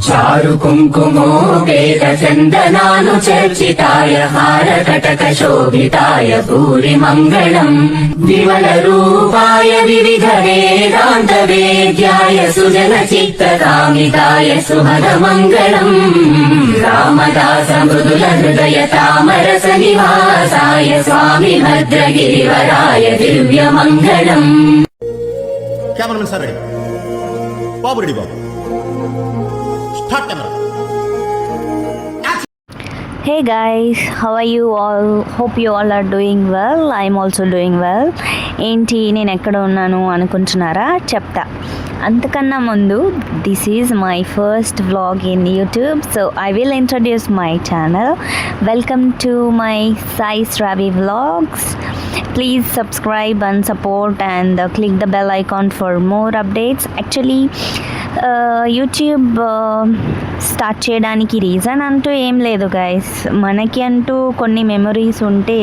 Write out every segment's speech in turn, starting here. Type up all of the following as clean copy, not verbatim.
చారు కుంకుమోపేత చందనాను చర్చితాయ హారకటక శోభితాయ భూరి మంగళం విమల రూపాయ వివిధ వేదాంత వేద్యాయ సుజన చిత్త కామితాయ శుభద మంగళం రామదాస మృదుల హృదయ తామరస నివాసాయ స్వామి భద్రగిరివరాయ దివ్య మంగళం. Cameramen sir ready, Babu ready, Babu start camera. Hey guys, how are you all? Hope you all are doing well. I'm also doing well. ఏంటి నేను ఎక్కడ ఉన్నాను అనుకుంటున్నారా? చెప్తా. అంతకన్నా ముందు this is my first vlog in YouTube, so I will introduce my channel. Welcome to my Sai's Ravi vlogs. Please subscribe and support and click the bell icon for more updates. Actually YouTube start చేయడానికి reason అంటూ ఏం లేదు guys. మనకి అంటూ కొన్ని memories ఉంటే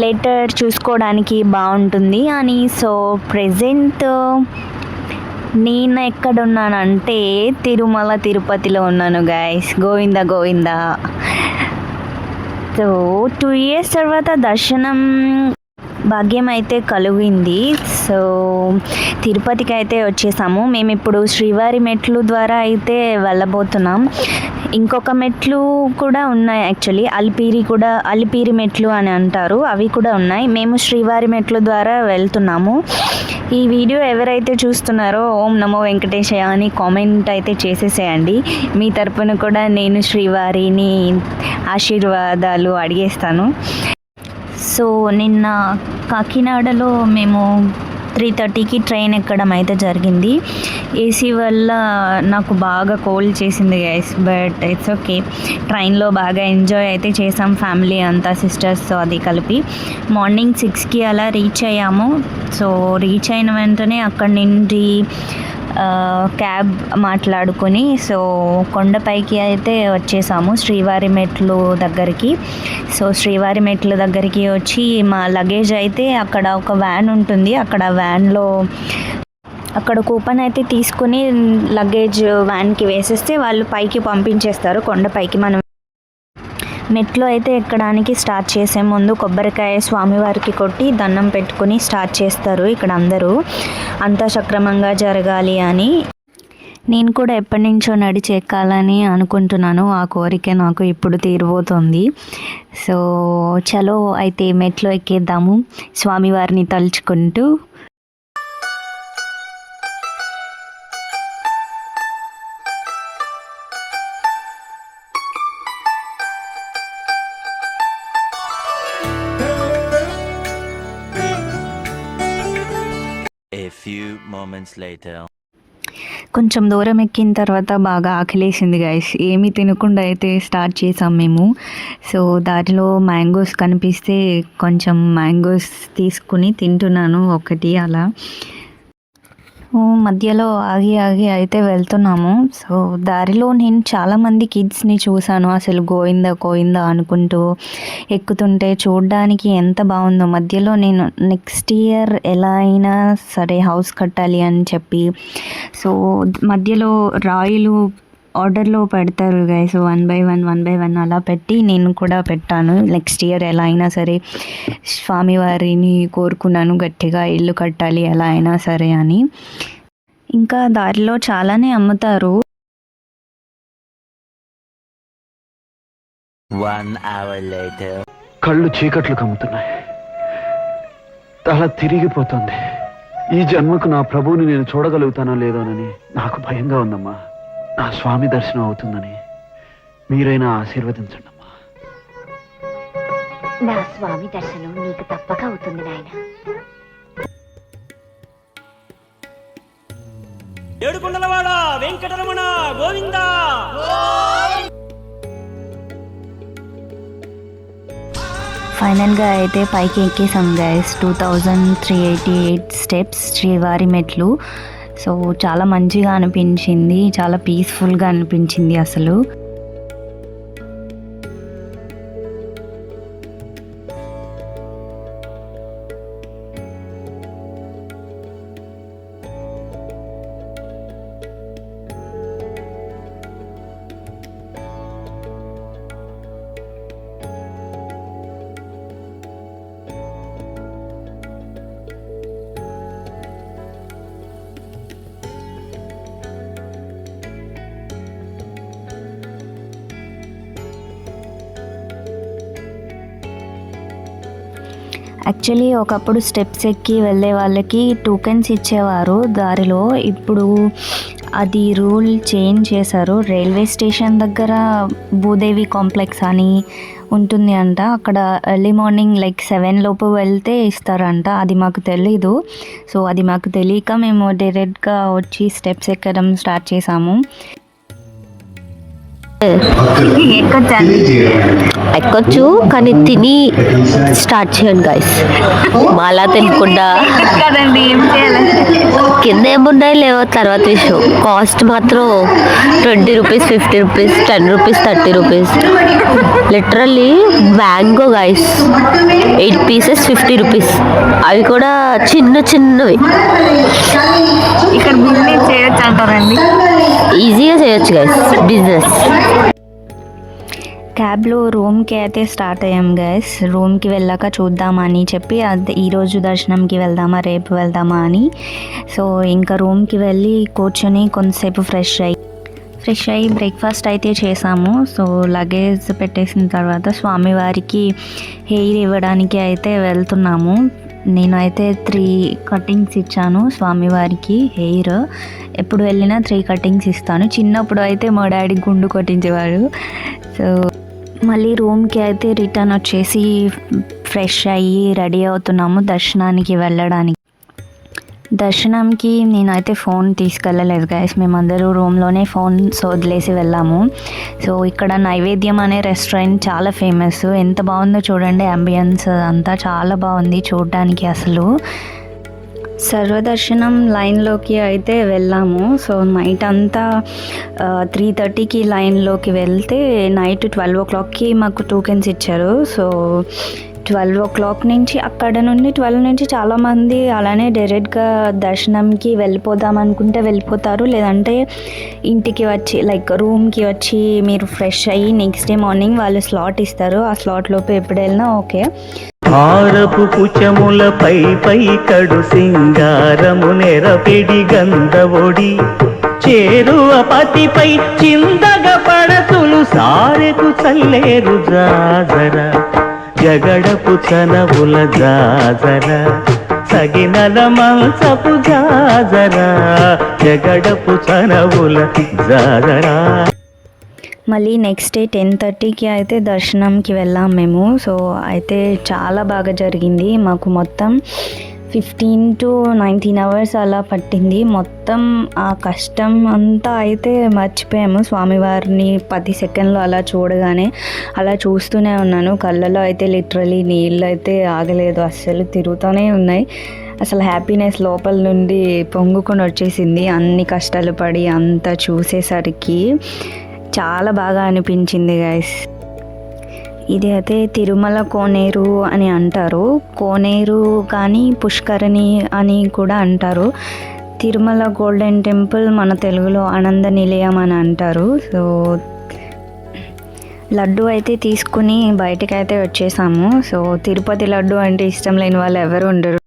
later చూసుకోవడానికి బాగుంటుంది అని. సో ప్రెజెంట్ నేను ఎక్కడున్నానంటే తిరుమల తిరుపతిలో ఉన్నాను guys. Govinda Govinda. So 2 years తర్వాత దర్శనం భాగ్యం అయితే కలిగింది. సో తిరుపతికి అయితే వచ్చేసాము. మేము ఇప్పుడు శ్రీవారి మెట్లు ద్వారా అయితే వెళ్ళబోతున్నాం. ఇంకొక మెట్లు కూడా ఉన్నాయి యాక్చువల్లీ, అలిపిరి మెట్లు అని అంటారు, అవి కూడా ఉన్నాయి. మేము శ్రీవారి మెట్లు ద్వారా వెళ్తున్నాము. ఈ వీడియో ఎవరైతే చూస్తున్నారో ఓం నమో వెంకటేశయ అని కామెంట్ అయితే చేసేసేయండి. మీ తరపున కూడా నేను శ్రీవారిని ఆశీర్వాదాలు అడిగేస్తాను. సో నిన్న కాకినాడలో మేము 3:30కి ట్రైన్ ఎక్కడం అయితే జరిగింది. ఏసీ వల్ల నాకు బాగా కోల్డ్ చేసింది గైస్, బట్ ఇట్స్ ఓకే. ట్రైన్లో బాగా ఎంజాయ్ అయితే చేసాం ఫ్యామిలీ అంతా, సిస్టర్స్తో అది కలిపి. మార్నింగ్ 6కి అలా రీచ్ అయ్యాము. సో రీచ్ అయిన వెంటనే అక్కడి నుండి క్యాబ్ మాట్లాడుకొని సో కొండపైకి అయితే వచ్చేసాము శ్రీవారి మెట్లు దగ్గరికి. సో శ్రీవారి మెట్ల దగ్గరికి వచ్చి మా లగేజ్ అయితే అక్కడ ఒక వ్యాన్ ఉంటుంది, అక్కడ వ్యాన్లో అక్కడ కూపన్ అయితే తీసుకుని లగేజ్ వ్యాన్కి వేసేస్తే వాళ్ళు పైకి పంపించేస్తారు కొండపైకి. మనం మెట్లు అయితే ఎక్కడానికి స్టార్ట్ చేసే ముందు కొబ్బరికాయ స్వామివారికి కొట్టి దండం పెట్టుకుని స్టార్ట్ చేస్తారు ఇక్కడ అందరూ, అంతా సక్రమంగా జరగాలి అని. నేను కూడా ఎప్పటి నుంచో నడిచి ఎక్కాలని అనుకుంటున్నాను, ఆ కోరిక నాకు ఇప్పుడు తీరిపోతుంది. సో చలో అయితే మెట్లు ఎక్కేద్దాము స్వామివారిని తలుచుకుంటూ. కొంచెం దూరం ఎక్కిన తర్వాత బాగా ఆకలేసింది గైస్. ఏమీ తినకుండా అయితే స్టార్ట్ చేసాం మేము. సో దారిలో మ్యాంగోస్ కనిపిస్తే కొంచెం మ్యాంగోస్ తీసుకుని తింటున్నాను ఒకటి అలా. మధ్యలో ఆగి అయితే వెళ్తున్నాము. సో దారిలో నేను చాలామంది కిడ్స్ని చూశాను, అసలు గోయిందా అనుకుంటూ ఎక్కుతుంటే చూడడానికి ఎంత బాగుందో. మధ్యలో నేను నెక్స్ట్ ఇయర్ ఎలా అయినా సరే హౌస్ కట్టాలి అని చెప్పి సో మధ్యలో రాయిలు ఆర్డర్లో పెడతారు గైస్, 1 by 1 అలా పెట్టి నేను కూడా పెట్టాను. నెక్స్ట్ ఇయర్ ఎలా అయినా సరే స్వామివారిని కోరుకున్నాను గట్టిగా, ఇల్లు కట్టాలి ఎలా అయినా సరే అని. ఇంకా దారిలో చాలానే అమ్ముతారు. 1 hour later. కళ్ళు చీకట్లు కమ్ముతున్నాయి, తల తిరిగిపోతుంది. ఈ జన్మకు నా ప్రభువుని నేను చూడగలుగుతానో లేదోనని నాకు భయంగా ఉందమ్మా. నా స్వామి దర్శనం అవుతుందని మీరైనా ఆశీర్వదించండి అమ్మా. నా స్వామి దర్శనం నీకు తప్పక అవుతుంది నాయన. ఏడుకొండలవాడ వెంకటరమణ గోవిందా. ఫైనల్గా అయితే పైకి ఎక్కేసాం గైస్. 2388 స్టెప్స్ శ్రీవారి మెట్లు. సో చాలా మంచిగా అనిపించింది, చాలా పీస్ఫుల్గా అనిపించింది అసలు. యాక్చువల్లీ ఒకప్పుడు స్టెప్స్ ఎక్కి వెళ్ళే వాళ్ళకి టోకెన్స్ ఇచ్చేవారు దారిలో. ఇప్పుడు అది రూల్ చేంజ్ చేశారు. రైల్వే స్టేషన్ దగ్గర భూదేవి కాంప్లెక్స్ అని ఉంటుంది అంట. అక్కడ ఎర్లీ మార్నింగ్ లైక్ 7 లోపు వెళ్తే ఇస్తారంట. అది మాకు తెలీదు. సో అది మాకు తెలియక మేము డైరెక్ట్గా వచ్చి స్టెప్స్ ఎక్కడం స్టార్ట్ చేసాము. ఎక్కొచ్చు కానీ తిని స్టార్ట్ చేయండి గైస్. మాలా తినకుండా కదండి, ఏం చేయాలి? కింద ఏమున్నాయి లేవో తర్వాత విషయం. కాస్ట్ మాత్రం 20 rupees, 50 rupees, 10 rupees, 30 rupees. Literally mango guys 8 pieces 50 rupees. అవి కూడా చిన్నవి. ఇక్కడ బిజినెస్ చేయొచ్చు అంటారండి. ఈజీగా చేయొచ్చు గైస్ బిజినెస్. క్యాబ్లో రూమ్కి అయితే స్టార్ట్ అయ్యాం గైస్. రూమ్కి వెళ్ళాక చూద్దామని చెప్పి అది ఈరోజు దర్శనంకి వెళ్దామా రేపు వెళ్దామా అని. సో ఇంకా రూమ్కి వెళ్ళి కూర్చొని కొంతసేపు ఫ్రెష్ అయ్యి బ్రేక్ఫాస్ట్ అయితే చేసాము. సో లగేజ్ పెట్టేసిన తర్వాత స్వామివారికి హెయిర్ ఇవ్వడానికి అయితే వెళ్తున్నాము. నేనైతే 3 కటింగ్స్ ఇచ్చాను స్వామివారికి హెయిర్. ఎప్పుడు వెళ్ళినా 3 కటింగ్స్ ఇస్తాను. చిన్నప్పుడు అయితే మా డాడీ గుండు కొట్టించేవాడు. సో మళ్ళీ రూమ్కి అయితే రిటర్న్ వచ్చేసి ఫ్రెష్ అయ్యి రెడీ అవుతున్నాము దర్శనానికి వెళ్ళడానికి. దర్శనంకి నేనైతే ఫోన్ తీసుకెళ్ళలేదు గైస్. మేమందరూ రూమ్లోనే ఫోన్స్ వదిలేసి వెళ్ళాము. సో ఇక్కడ నైవేద్యం అనే రెస్టారెంట్ చాలా ఫేమస్. ఎంత బాగుందో చూడండి, అంబియన్స్ అంతా చాలా బాగుంది చూడడానికి. అసలు సర్వదర్శనం లైన్లోకి అయితే వెళ్ళాము. సో నైట్ అంతా 3:30కి లైన్లోకి వెళ్తే నైట్ 12 o'clockకి మాకు టోకెన్స్ ఇచ్చారు. సో 12 o'clock నుంచి అక్కడ నుండి 12 నుంచి చాలామంది అలానే డైరెక్ట్గా దర్శనంకి వెళ్ళిపోదాం అనుకుంటే వెళ్ళిపోతారు. లేదంటే ఇంటికి వచ్చి లైక్ రూమ్కి వచ్చి మీరు ఫ్రెష్ అయ్యి నెక్స్ట్ డే మార్నింగ్ వాళ్ళు స్లాట్ ఇస్తారు. ఆ స్లాట్లోపు ఎప్పుడు వెళ్ళినా ఓకే. హారపు కుచములపై కడు సింగారము నెరపిడి గంధవొడి చేరువ పతిపై చిందగ పడతులు సారెకు చల్లేరు జాజర జగడపు చనవుల జాజర సగినల మంచపు జాజర జగడపు చనవుల జాజరా. మళ్ళీ నెక్స్ట్ డే 10:30కి అయితే దర్శనంకి వెళ్ళాం మేము. సో అయితే చాలా బాగా జరిగింది. మాకు మొత్తం 15 to 19 hours అలా పట్టింది. మొత్తం ఆ కష్టం అంతా అయితే మర్చిపోయాము. స్వామివారిని 10 సెకండ్లు అలా చూడగానే అలా చూస్తూనే ఉన్నాను. కళ్ళలో అయితే లిటరలీ నీళ్ళు అయితే ఆగలేదు, అస్సలు తిరుగుతూనే ఉన్నాయి. అసలు హ్యాపీనెస్ లోపల నుండి పొంగుకొని వచ్చేసింది. అన్ని కష్టాలు పడి అంతా చూసేసరికి చాలా బాగా అనిపించింది గైస్. ఇది అయితే తిరుమల కోనేరు అని అంటారు. కోనేరు కానీ పుష్కరిణి అని కూడా అంటారు. తిరుమల గోల్డెన్ టెంపుల్ మన తెలుగులో ఆనంద నిలయం అని అంటారు. సో లడ్డు అయితే తీసుకుని బయటకు అయితే వచ్చేసాము. సో తిరుపతి లడ్డు అంటే ఇష్టం లేని వాళ్ళు ఎవరు ఉండరు.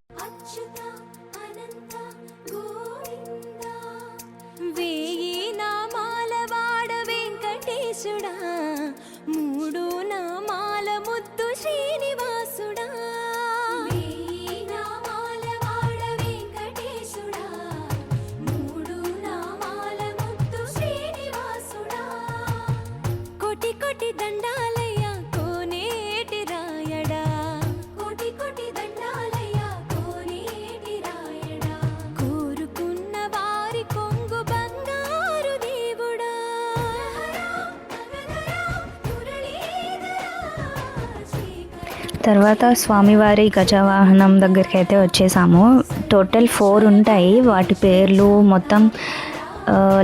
తర్వాత స్వామివారి గజవాహనం దగ్గరికి అయితే వచ్చేసాము. టోటల్ 4 ఉంటాయి. వాటి పేర్లు మొత్తం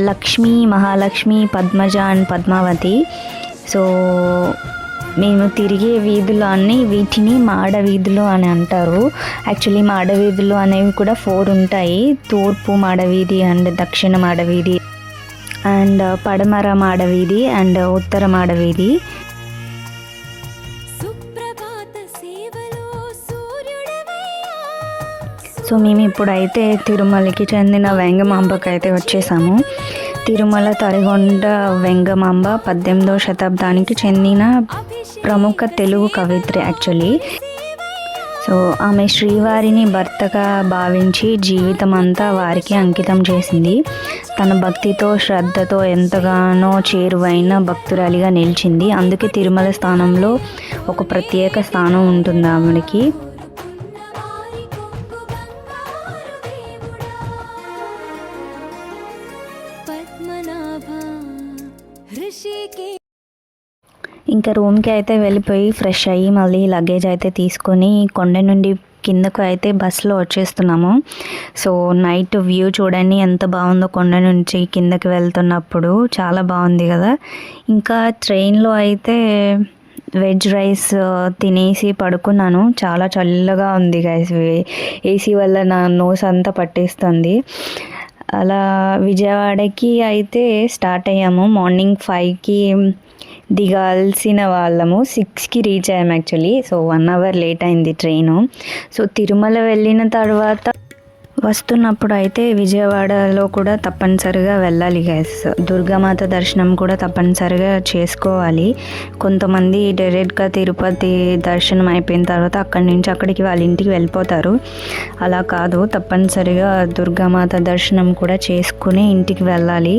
లక్ష్మి, మహాలక్ష్మి, పద్మజ అండ్ పద్మావతి. సో మేము తిరిగే వీధులు అన్నీ వీటిని మాడ వీధులు అని అంటారు. యాక్చువల్లీ మాడ వీధులు అనేవి కూడా 4 ఉంటాయి. తూర్పు మాడవీధి అండ్ దక్షిణ మాడవీధి అండ్ పడమర మాడవీధి అండ్ ఉత్తర మాడవీధి. సో మేము ఇప్పుడైతే తిరుమలకి చెందిన వెంగమాంబకి అయితే వచ్చేసాము. తిరుమల తరిగొండ వెంగమాంబ 18వ శతాబ్దానికి చెందిన ప్రముఖ తెలుగు కవిత్రి యాక్చువల్లీ. సో సో ఆమె శ్రీవారిని భర్తగా భావించి జీవితం అంతా వారికి అంకితం చేసింది. తన భక్తితో శ్రద్ధతో ఎంతగానో చేరువైన భక్తురాలిగా నిలిచింది. అందుకే తిరుమల స్థానంలో ఒక ప్రత్యేక స్థానం ఉంటుంది ఆమెకి. ఇంకా రూమ్కి అయితే వెళ్ళిపోయి ఫ్రెష్ అయ్యి మళ్ళీ లగేజ్ అయితే తీసుకొని కొండ నుండి కిందకు అయితే బస్సులో వచ్చేస్తున్నాము. సో నైట్ వ్యూ చూడండి ఎంత బాగుందో, కొండ నుంచి కిందకి వెళ్తున్నప్పుడు చాలా బాగుంది కదా. ఇంకా ట్రైన్లో అయితే వెజ్ రైస్ తినేసి పడుకున్నాను. చాలా చల్లగా ఉంది గైస్, ఏసీ వల్ల నా నోస్ అంతా పట్టేస్తుంది. అలా విజయవాడకి అయితే స్టార్ట్ అయ్యాము. మార్నింగ్ 5కి దిగాల్సిన వాళ్ళము, 6కి రీచ్ అయ్యాము యాక్చువల్లీ. సో 1 అవర్ లేట్ అయింది ట్రైను. సో తిరుమల వెళ్ళిన తర్వాత వస్తున్నప్పుడు అయితే విజయవాడలో కూడా తప్పనిసరిగా వెళ్ళాలి గైస్. దుర్గామాత దర్శనం కూడా తప్పనిసరిగా చేసుకోవాలి. కొంతమంది డైరెక్ట్గా తిరుపతి దర్శనం అయిపోయిన తర్వాత అక్కడి నుంచి అక్కడికి వాళ్ళ ఇంటికి వెళ్ళిపోతారు. అలా కాదు, తప్పనిసరిగా దుర్గామాత దర్శనం కూడా చేసుకుని ఇంటికి వెళ్ళాలి.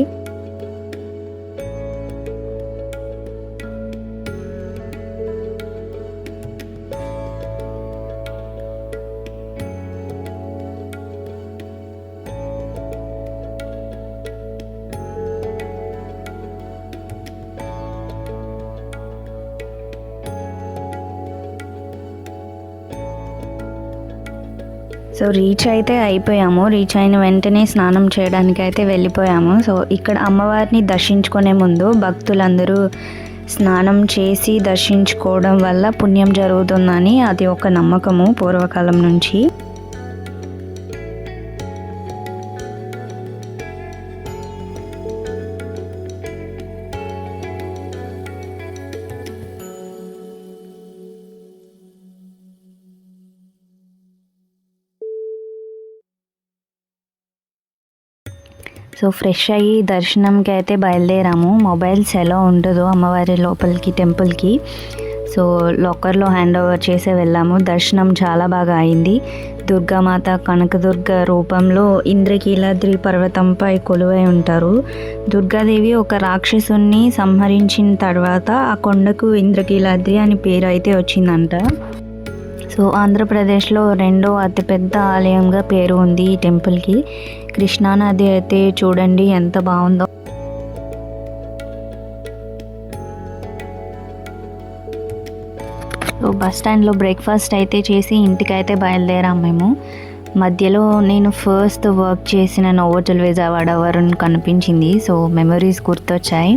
సో రీచ్ అయితే అయిపోయాము. రీచ్ అయిన వెంటనే స్నానం చేయడానికి అయితే వెళ్ళిపోయాము. సో ఇక్కడ అమ్మవారిని దర్శించుకునే ముందు భక్తులందరూ స్నానం చేసి దర్శించుకోవడం వల్ల పుణ్యం జరుగుతుందని అది ఒక నమ్మకము పూర్వకాలం నుంచి. సో ఫ్రెష్ అయ్యి దర్శనంకి అయితే బయలుదేరాము. మొబైల్స్ ఎలా ఉండదో అమ్మవారి లోపలికి టెంపుల్కి, సో లాకర్లో హ్యాండ్ ఓవర్ చేసే వెళ్ళాము. దర్శనం చాలా బాగా అయింది. దుర్గామాత కనకదుర్గ రూపంలో ఇంద్రకీలాద్రి పర్వతంపై కొలువై ఉంటారు. దుర్గాదేవి ఒక రాక్షసుని సంహరించిన తర్వాత ఆ కొండకు ఇంద్రకీలాద్రి అని పేరు అయితే వచ్చిందంట. సో ఆంధ్రప్రదేశ్లో 2వ అతిపెద్ద ఆలయంగా పేరు ఉంది ఈ టెంపుల్కి. కృష్ణానది అయితే చూడండి ఎంత బాగుందో. సో బస్ స్టాండ్లో బ్రేక్ఫాస్ట్ అయితే చేసి ఇంటికి అయితే బయలుదేరాం మేము. మధ్యలో నేను ఫస్ట్ వర్క్ చేసిన నోవోటల్ విజయవాడ వరుణ్ కనిపించింది. సో మెమరీస్ గుర్తొచ్చాయి.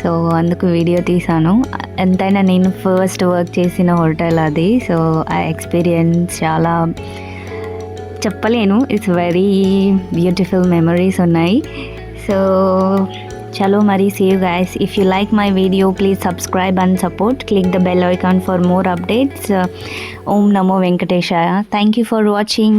సో అందుకు వీడియో తీసాను. ఎంతైనా నేను ఫస్ట్ వర్క్ చేసిన హోటల్ అది. సో ఆ ఎక్స్పీరియన్స్ చాలా చెప్పలేను. ఇట్స్ వెరీ బ్యూటిఫుల్ మెమరీస్ ఉన్నాయి. సో చలో మరి, see you guys. If you like my video, please subscribe and support. Click the bell icon for more updates. Om Namo Venkateshaya. Thank you for watching.